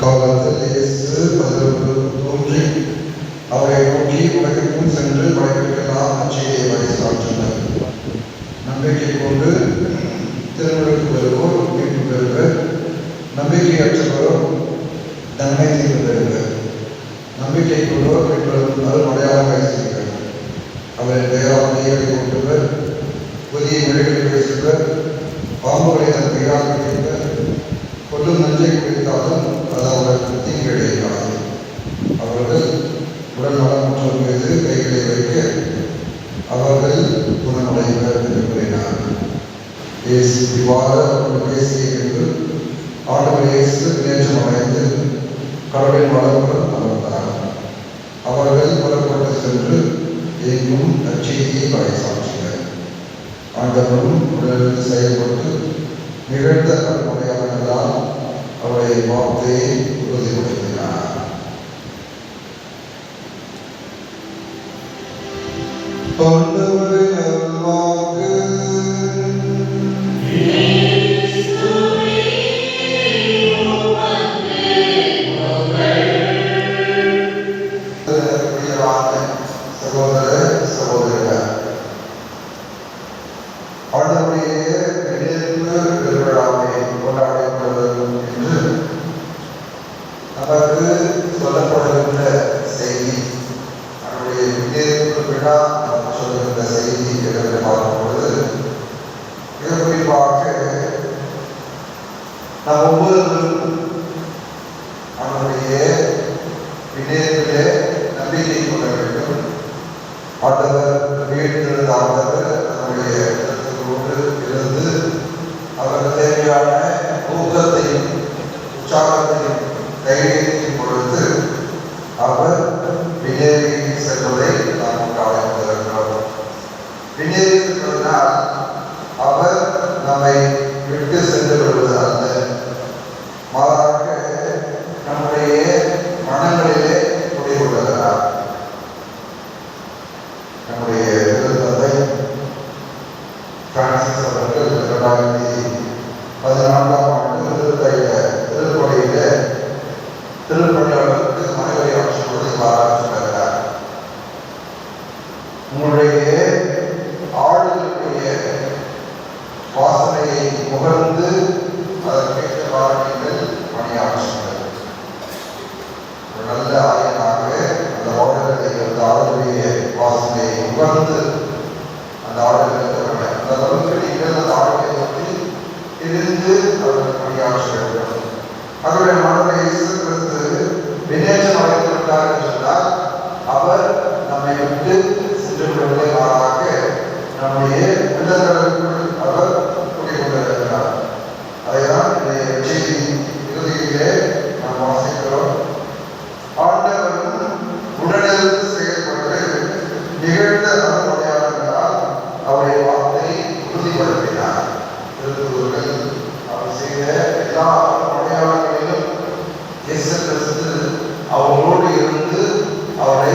காலத்தில் இயேசு தோன்றி அவரை நோக்கி உலகெங்கும் சென்று படைப்பிற்கெல்லாம் நற்செய்தியை பறைசாற்றினார். நம்பிக்கை கொண்டு திருமுழுக்கு பெறுவோர் மீட்பு பெறுவர், நம்பிக்கையற்றவரும் நன்மை தீர்வு பெறுவர். நம்பிக்கை கொண்டோர் மீட்பெறும் அருமடையாளங்களை செய்வர். அவரின் பெயரால் நெய்களை கொண்டுவர், புதிய மொழிகளை பேசுவர், பாம்புகளை தன் கையால் பிடிப்பர், கொல்லும் நஞ்சை குடித்தாலும் அது அவர்களுக்கு தீங்கிழையாது. அவர்கள் உடல் நலமற்றோர் மீது கைகளை வைக்க அவர்கள் குணமடைவர் என்று கூறினார். இவ்வாறு அவர்கள் பேசிய என்று ஆண்டவர் இயேசு நேற்றம் அடைந்து கடவுளின் வளர்ப்புடன் அமர்ந்தார். அவர்கள் புறப்பட்டு சென்று எங்கும் நற்செய்தியை பறைசாற்றினர். ஆண்டவரும் உடலில் செயல்பட்டு நிகழ்ந்த அருமுறையாளர்களால் அவருடைய வார்த்தையை உறுதிப்படுத்தினார். ஆண்டவரின் அருள்வாக்கு. சகோதர சகோதரிகள், ஆண்டவருடைய பெருவிழாவை கொண்டாடப்படுவது என்று நமக்கு சொல்லப்படுகின்ற செய்தி, அவருடைய விஜயத்து விழா நமக்கு சொல்லுகின்ற செய்தி என்று பார்க்கும்பொழுது மிக குறிப்பாக நாம் ஒவ்வொருவரும் அவருடைய விஜயத்திலே நம்பிக்கை கொள்ள வேண்டும். ஆண்டவர் வீட்டிலிருந்த ஆண்டவர் நம்முடைய இடத்திற்கோடு இருந்து அவருக்கு தேவையான ஊக்கத்தையும் உற்சாகத்தையும் தைரியத்தையும் கொடுத்து அவர் விஜயத்தை செல்வதை நாம் காணப்படுகிறோம். விஜயத்தை செல்வதால் அவர் நம்மை விட்டு சென்று விடுவது அல்ல, மாறாக நம்முடைய மனங்களிலே குடிகொள்கிறார். நம்முடைய திருத்தந்தை பிரான்சிஸ் அவர்கள் 2014ஆம் ஆண்டு திருப்பணியில திருப்பணியாளருக்கு மனைவி ஆட்சியோடு பாராட்டுகிறார். உங்களுடைய ஆளுடைய வாசனையை முகர்ந்து அதற்கேற்ற வாரணிகள் பணியாற்றுங்கள். ஒரு நல்ல ஆயனாக அந்த ஆளுநரை அந்த ஆளுடைய வாசனையை முகர்ந்து அந்த ஆளுநருக்கு அந்த அளவுக்கு நீங்கள் அந்த ஆளுநரை பற்றி இருந்து அவர்கள் பணியாற்ற வேண்டும். அவருடைய மனதை இயேசு கிறிஸ்து வினேற்றம் அடைந்திருந்தார் என்று சொன்னால் அவர் நம்மை விட்டு சென்று விடுவதை மாறாக நம்முடைய உள்ளங்களுக்குள் அவர் குடிக்கொண்டிருக்கிறார். அதைதான் இந்த செய்தி இறுதியிலே நாம் வாசிக்கிறோம். ஆண்டவரும் உடனிருந்து செயல்பட்டு நிகழ்ந்த அருமறையாளர்களால் அவருடைய வார்த்தையை உறுதிப்படுத்தினார். திருத்தூதர்கள் அவர் செய்த எல்லா அருமறையாளர்களிலும் இயேசு கிறிஸ்து அவரோடு இருந்து அவரை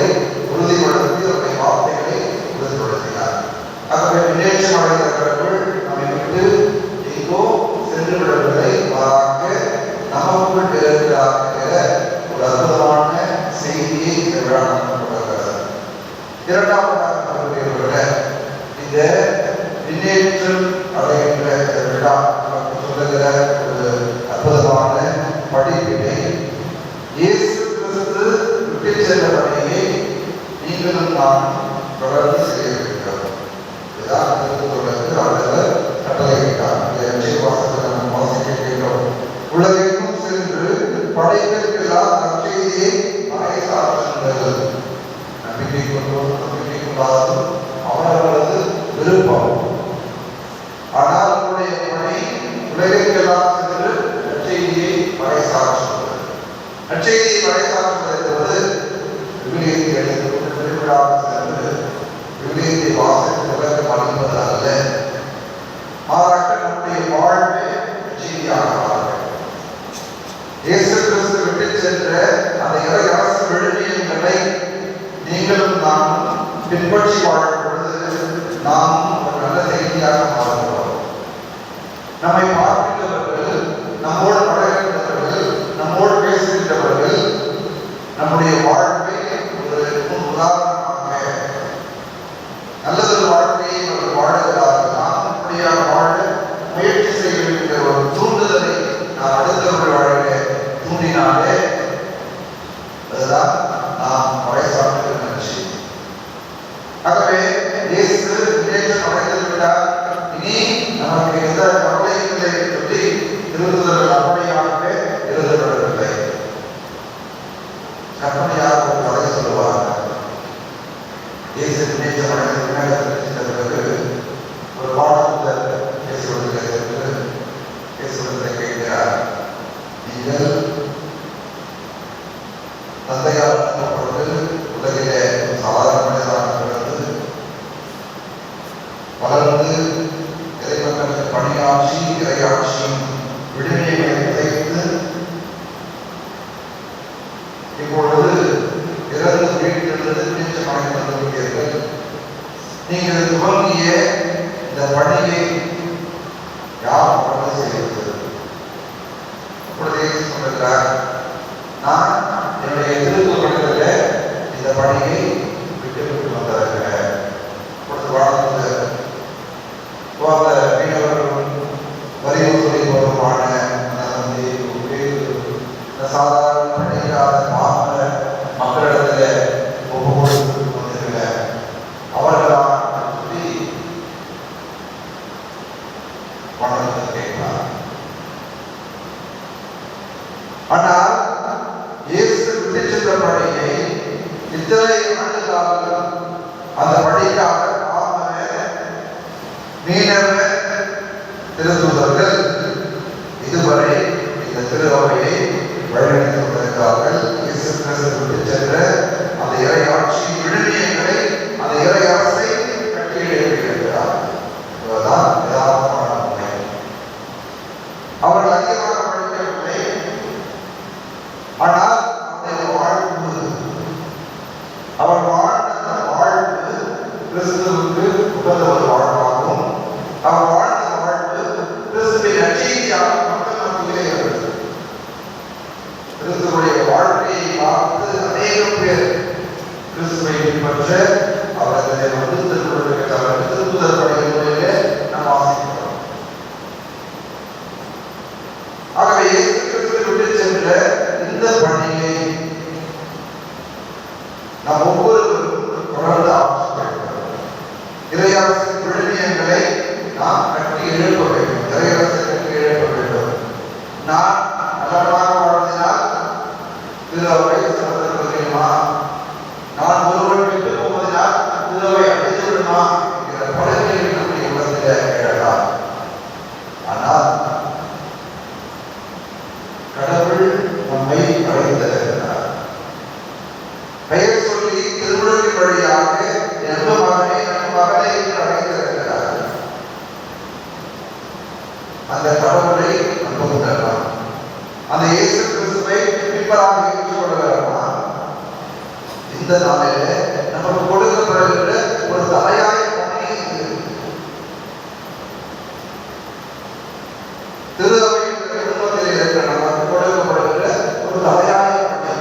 உறுதிப்படுத்தி அவருடைய வார்த்தைகளை உறுதிப்படுத்தினார். ஆகவே முன்னேற்றம் அடைந்தவர்கள் நம்மை விட்டு எங்கோ சென்று விடவில்லை, மாறாக நமக்குள் இருக்கிறார் ஒரு அற்புதமான செய்தியை இந்த விழா நமக்கு கொடுக்கிறது. இரண்டாவதாக இந்த முன்னேற்றம் அடைகின்ற விழா நமக்கு சொல்லுகிற ஒரு அற்புதமான படிப்பினை, இயேசு கிறிஸ்து விட்டு சென்ற பணியை நீங்களும் நான் தொடர்ந்து செய்ய இருக்கிறோம். இதுதான் திருத்தூதர்களுக்கு ஆண்டவர் கட்டளையிட்டார். நம்ம வாசிக்க கேட்கிறோம். உலகெங்கும் சென்று படைப்பிற்கெல்லாம் நற்செய்தியை பறைசாற்றுங்கள். நம்பிக்கை கொண்டோம் நம்பிக்கை கொள்ளாததும் அவரவரது விருப்பம். ஆனால் அவருடைய பணி உலகெங்கெல்லாம் சென்று நற்செய்தியை பறைசாற்றுவது. நற்செய்தியை பறைசாற்றுவது என்பது விவிலியத்தை எடுத்துக்கொண்டு திருவிழாவுக்கு சென்று விவிலியத்தை வாசித்து விளக்கம் அளிப்பது அல்ல, மாறாக நம்முடைய வாழ்வே நற்செய்தியாக மாறும். இயேசு கிறிஸ்து விட்டு சென்ற அந்த இறை அரசு விழுமியங்களை நீங்களும் நாமும் பின்பற்றி வாழும் பொழுது நாம் ஒரு நல்ல செய்தியாக மாறுகிறோம். நம்மை பார்க்கின்றவர்கள், நம்மோடு பழகுகின்றவர்கள், நம்மோடு பேசுகின்ற இப்பொழுது இறந்து வீட்டிலிருந்து நிச்சயமாக வந்துவிட்டீர்கள். நீங்கள் துவங்கிய இந்த பணியை யார் உடனே செய்வது? இப்பொழுது சொல்லுகிறார், நான் என்னுடைய திருக்குறளில் இந்த பணியை விட்டு வந்திருக்கிறேன். இப்பொழுது வாழ்ந்து மீனவர்கள் வரிவசூலை மூலமான சாதாரண படிக்காத மாநில மக்களிடத்தில் ஒப்பு கொடுத்து கொண்டிருக்கிற அவர்களால் சொல்லி பணத்தை கேட்கிறார். ஆனால் இயேசு விட்டு சென்ற பணியை இத்தனை ஆண்டுகளாக அந்த பணிக்காக மீனவ திருத்தூதர்கள் இதுவரை இந்த திரு அவையை வழிநடத்தி கொண்டிருக்கிறார்கள். இயேசு கிறிஸ்து விட்டு சென்ற அந்த இறையாட்சி விழுமியங்களை, அந்த இறையாசை கட்டி எழுப்பியிருக்கிறார். இதுதான் யதார்த்தமான உண்மை. அவர்கள் அதிகமாக படிக்கவில்லை. ஆனால் அவருடைய வாழ்வு, அவர் வாழ்ந்த வாழ்வு கிறிஸ்துவுக்கு உகந்த ஒரு வாழ்வாகும். அவர் வாழ்ந்த வாழ்வு கிறிஸ்துவின் நற்செய்தியாக மக்கள் மத்தியிலே இருந்தது. கிறிஸ்துவுடைய வாழ்க்கையை பார்த்து அநேகம் பேர் கிறிஸ்துவை பின்பற்ற அவர்களை வந்து திருத்தூதர் பணிகளிலே நாம் வாசிக்கிறோம். ஆகவே இயேசு கிறிஸ்து விட்டு சென்ற இந்த பணியை நாம் ஒவ்வொருவரும் தொடர்ந்து ஆட்சிக்கிறோம். இறையாசி விழுமியங்களை நாம் கட்டி எழுப்ப வேண்டும். இறையாசி கட்டி எழுப்ப வேண்டும். நான் நல்லவனாக வாழ்ந்தினால் திருவை சமத்துவமா, நான் ஒருவன் விட்டு போவதனால் திருவை அடைந்து விடுமா என்கிற பல கேள்வி நம்முடைய உள்ளத்தில் எழலாம். ஆனால் கடவுள் நம்மை அழைத்திருக்கிறார். பெயர் சொல்லி திருவிழாவின் வழியாக என் மகனை என் மகனை என்று அழைத்திருக்கிறார். அந்த கடவுளை நம்புகிறோம். அந்த இயேசு கிறிஸ்துவை மீட்பராக ஏற்றுக்கொள்கிறோமா? இந்த நாளிலே நமக்கு கொடுக்கப்படுகிற ஒரு தலையாய பணி திரு அவையின் குடும்பத்தில் இருக்கிற நமக்கு கொடுக்கப்படுகிற ஒரு தலையாய பணி.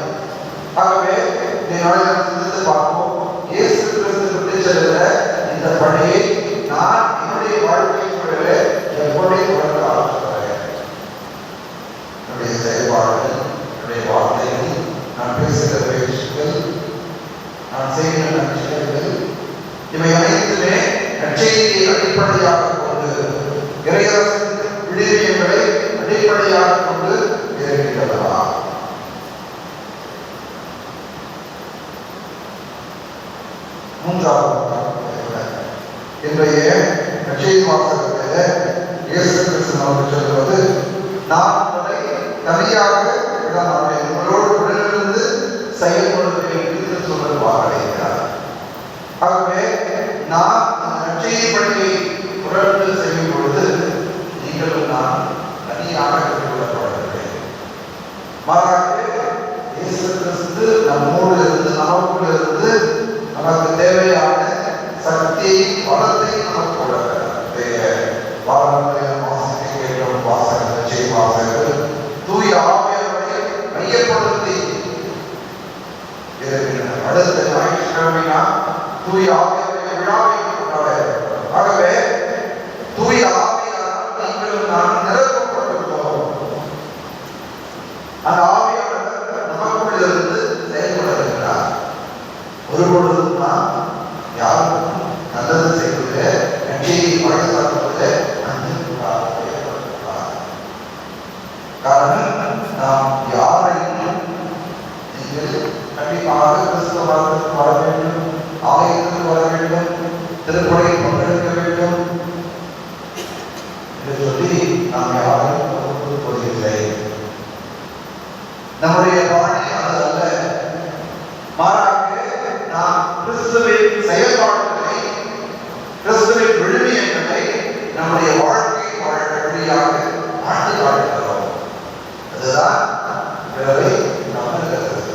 ஆகவே இந்த நாளில் நாம் சிந்தித்து பார்ப்போம். இயேசு கிறிஸ்து விட்டு செல்கிற இந்த பணியை நான் என்னுடைய வாழ்க்கைக்குள்ளே எப்படி தொடர்ந்து ஆரம்பிக்கிறேன்? என்னுடைய செயல்பாடுகள், என்னுடைய வார்த்தைகள், நான் பேசுகிற பேச்சுக்கள், நான் செய்கிற நற்செயல்கள், இவை அனைத்துமே நற்செய்தியை அடிப்படையாக கொண்டு, இறையரசின் விழுமியங்களை அடிப்படையாக கொண்டு இருக்கின்றதா? மூன்றாவது இன்றைய நற்செய்தி வாசகத்தில் இயேசு கிறிஸ்து நமக்கு சொல்வது, நான் உங்களை தனியாக உங்களோடு உடனிருந்து செயல்படுத்துகிறேன் என்று சொல்வது வாக்களிக்கிறார். ஆகவே நான் அந்த நற்செய்தி பணியை தொடர்ந்து செய்யும் பொழுது நீங்களும் நான் தனியாக கற்றுக்கொள்ளப்படவில்லை. மாறாக இயேசு கிறிஸ்து நம்மோடு இருந்து, நமக்குள் இருந்து, நமக்கு தேவையான சக்தியை, வளத்தை நமக்கு கொடுக்கிறார். வாரங்களில் வாசிக்க கேட்கும் வாசகங்கள், செய்தி வாசகங்கள் தூய ஆவியானவரை மையப்படுத்தி இருக்கின்றன. அடுத்த ஞாயிற்றுக்கிழமை தூய ஆவியானவரை விழாவை கொண்டாட. ஆகவே தூய ஆவியானவர் நீங்களும் நான் நிரப்பப்பட்டிருக்கிறோம். அந்த ஆவியானவர் நமக்குள் இருந்து செயல்படுகிறார். ஒருபொழுதும் நாம் யாருக்கும் நல்லது செய்வது, நன்றியை பறைசாற்றுவது காரணம், நாம் யாரையும் நீங்கள் கண்டிப்பாக கிறிஸ்துவ மதத்திற்கு வர வேண்டும், ஆலயத்திற்கு வர வேண்டும், திருப்பலியில் பங்கெடுக்க வேண்டும் என்று சொல்லி நாம் யாரையும் கொடுப்பதில்லை. நம்முடைய பாணி அது அல்ல. மாறாக நாம் கிறிஸ்துவின் செயல்பாடுகளை, கிறிஸ்துவின் விழுமியங்களை நம்முடைய வாழ்க்கை வழியாக ஆண்டு காட்டுகிறோம். அதுதான் பிறரை நம்புகிறது.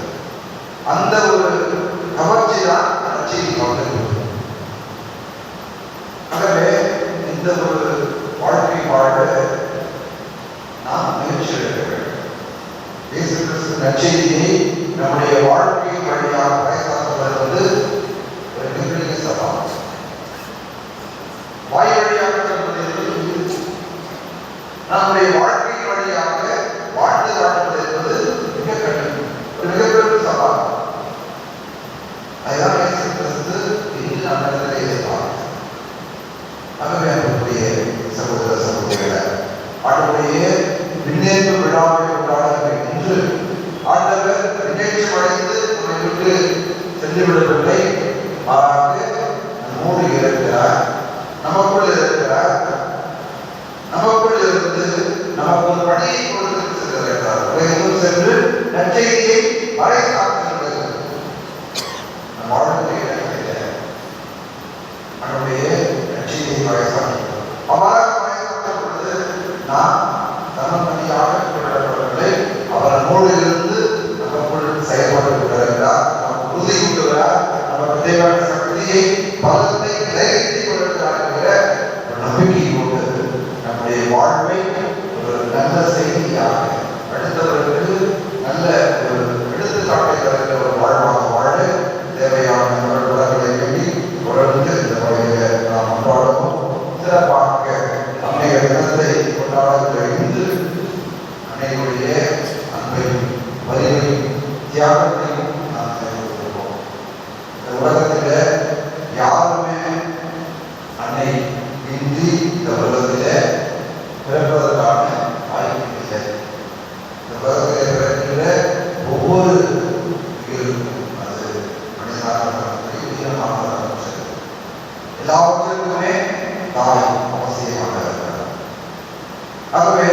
நம்முடைய வாழ்க்கையின் வழியாக பறைசாற்றுவது ஒரு மிகப்பெரிய சவால். வாய் வழியாக சொல்வது என்பது, நம்முடைய வாழ்க்கையின் வழியாக வாழ்ந்து காட்டுவது என்பது மிக கடினம், ஒரு மிகப்பெரிய சவால். அதுதான் இயேசு கிறிஸ்து இன்று நம்மிடத்திலே எதிர்பார்க்கிறார். ஆகவே அன்புக்குரிய சகோதர சகோதரிகளே, ஆண்டவருடைய விண்ணேற்பு விழாவை கொண்டாடுகிற இன்று ஆண்டவர் விண்ணேற்றம் அடைந்து நம்மை விட்டு சென்று விடவில்லை. மாறாக நம்மோடு இருக்கிறார், நமக்குள் இருக்கிறார், நமக்குள் இருந்து நமக்கு ஒரு பணியை கொடுத்து செல்கிறார். உலகெங்கும் சென்று நற்செய்தியை பறைசாற்றுகிறது. நம் வாழ்க்கை நம்முடைய நற்செய்தியை பறைசாற்றுகிறது. அவ்வாறு பறைசாற்றும் பொழுது நாம் தன்னந்தனியாக விடப்படவில்லை. அவர் நம்மோடு இருந்து நமக்குள் செயல்பட்டு வருகிறார், நமக்கு உறுதி கூட்டுகிறார், நமக்கு தேவையான சக்தியை பலத்தை தைரியத்தை கொடுக்கிறார் என்கிற ஒரு நம்பிக்கை கொண்டு நம்முடைய வாழ்வை ஒரு நல்ல செய்தியாக அடுத்தவர்களுக்கு நல்ல ஒரு எடுத்துக்காட்டை தருகிற ஒரு வாழ்வாக வாழ தேவையான உடல்களை வேண்டி தொடர்ந்து இந்த முறையில நாம் கொண்டாடவும் சிறப்பாக அன்னைய தினத்தை கொண்டாடுகிற இன்று அன்னையுடைய அன்பையும் வலிமையும் தியாகத்தையும் நாம் செயல்படுத்துவோம். இந்த உலகத்தில யாருமே அன்னை இன்றி இந்த உலகத்தில பிறப்பதற்கான வாய்ப்பு இல்லை. இந்த உலகத்தில் பிறக்கின்ற ஒவ்வொரு உயிருக்கும், அது மனிதனாக உயிரினமாக எல்லாவற்றிற்குமே தாய் அவசியமாக இருக்கிறார். ஆகவே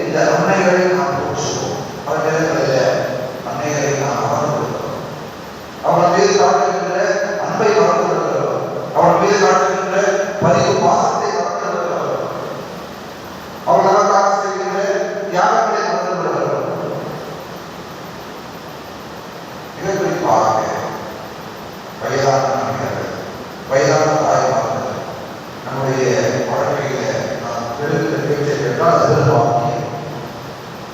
இந்த அன்னைகளை நாம் போற்றுவோம். பல நேரங்களில் அன்னைகளை நாம் மறந்து விடுகிறோம். அவன் மீது காட்டுகின்ற அன்பை மறந்து விடுகிறோம். அவன் மீது காட்டுகின்ற பதிவு பாசத்தை மறந்து விடுகிறோம். அவன் நமக்காக செய்கின்ற தியாகங்களை மறந்து விடுகிறோம். மிக குறிப்பாக வயதான அன்னையர்கள், வயதான தாய்மார்கள் நம்முடைய வாழ்க்கையில நாம் எழுதுகிற பேச்சை கேட்டால் அது வாக்கியம்.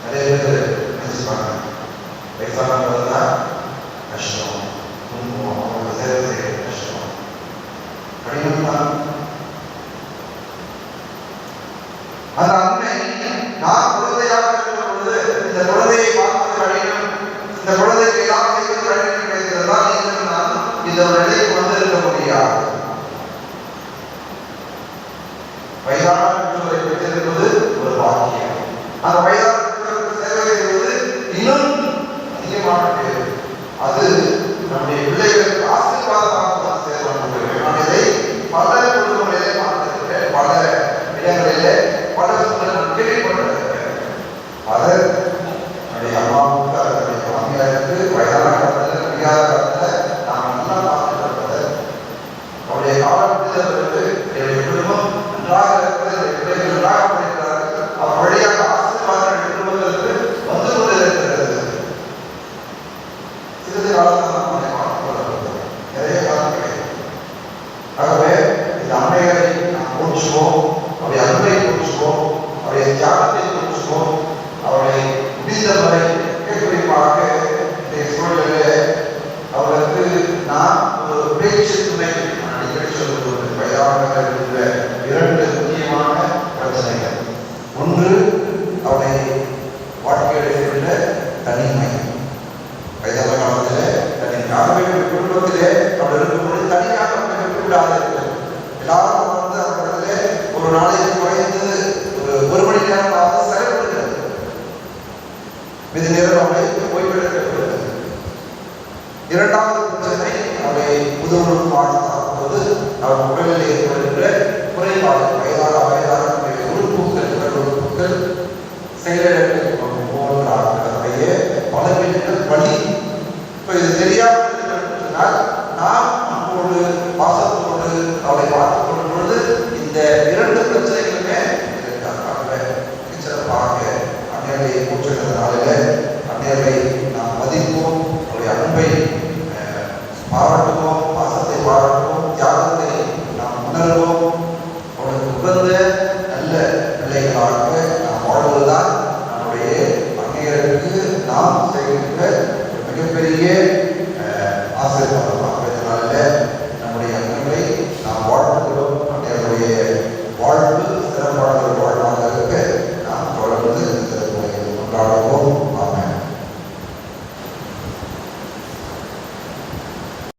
நிறைய பேர் நினைச்சுப்பாங்க, வயசானவர்கள் தான் கஷ்டம், துன்பம், அவங்களை சேவை செய்ய கஷ்டம், கடினம் தான். அந்த அன்னை நான் குழந்தையாக இருக்கிற பொழுது இந்த குழந்தையை பார்ப்பது கடினம், இந்த குழந்தைக்கு எல்லாம் செய்வது கடினம் கிடைக்கிறதா நீங்கள் நான் இந்த ஒரு நிலைக்கு வந்து இருக்க முடியாது. வயதான பெற்றோரை பெற்றிருப்பது ஒரு வாக்கியம். அந்த வயதான பெற்றோருக்கு சேவை செய்வது இன்னும் அதிகமான பேர். அது நம்முடைய பிள்ளைகளுக்கு ஆசீர்வாதமாக சேவை. நான் இதை பல குடும்பங்களிலே பார்த்திருக்கிறேன், பல இடங்களிலே பல சூழ்நிலை கேள்விப்பட்டிருக்கிறேன். அது நம்முடைய அம்மாவுக்கு, அதனுடைய மாமியாருக்கு வயதான காலத்தில் முடியாத காலத்தில் நாம் நல்லா பார்த்துட்டு அவருடைய காலத்தில் என்னுடைய குடும்பம் நன்றாக இருக்கிறது, பிள்ளைகள் நன்றாக படிக்கிறார்கள், அவர் வழியாக ஆசீர்வாதம் குடும்பங்களுக்கு வந்து கொண்டிருக்கிறது. சிறிது காலத்தில் நம்முடைய பார்த்துக் நிறைய காலம் கிடைக்கும். ஆகவே இந்த அன்னைகளை நாம் போற்றுவோம், அவருடைய அன்பை போற்றுவோம், அவருடைய தியாகத்தை போற்றுவோம், அவருடைய முடிந்தவரை குறிப்பாக இந்த சூழலிலே அவர்களுக்கு நான் ஒரு பேச்சு துணை அடிக்கடி சொல்வது வயதானவர்கள் என்ற இரண்டு முக்கியமான பிரச்சனைகள். ஒன்று அவருடைய வாழ்க்கையில் இருக்கின்ற தனிமை. வயதான காலத்தில் தனிமையாகவே குடும்பத்திலே அவர் இருக்கும்போது தனியாக விட்டுவிடாது. எல்லாரும் வந்து அவர்களிடத்திலே ஒரு நாளைக்கு குறைந்து ஒரு மணி நேரமாக செலவிடுகிறது. மிக நேரம் அவரை ஓய்வெடுக்கப்படுகிறது. இரண்டாவது பிரச்சனை அவரை முதுகுடன் வாழ்த்தாக்கும்போது அவர் உடலில் ஏற்படுகின்ற குறைபாடு. வயதான உறுப்புகள் செயலிழக்க போவதற்காக பலவீனங்கள் வலி. இப்போ இது தெரியாமல் இருக்கிறால் நாம் நம்மோடு பாசத்தோடு அவரை பார்த்துக் கொள்ளும் பொழுது இந்த இரண்டு பிரச்சனைகளுமே சிறப்பாக அன்னையை போற்றுகிறதுனால அன்னையை நாம் மதிப்போம், அவருடைய அன்பை பாராட்டுவோம், பாசத்தை பாராட்டுவோம், தியாகத்தை நாம் உணர்வோம். அவனுக்கு உகந்த நல்ல பிள்ளைகளாக நாம் வாழ்வதுதான் நம்முடைய அன்னையருக்கு நாம் செய்கின்ற இதையே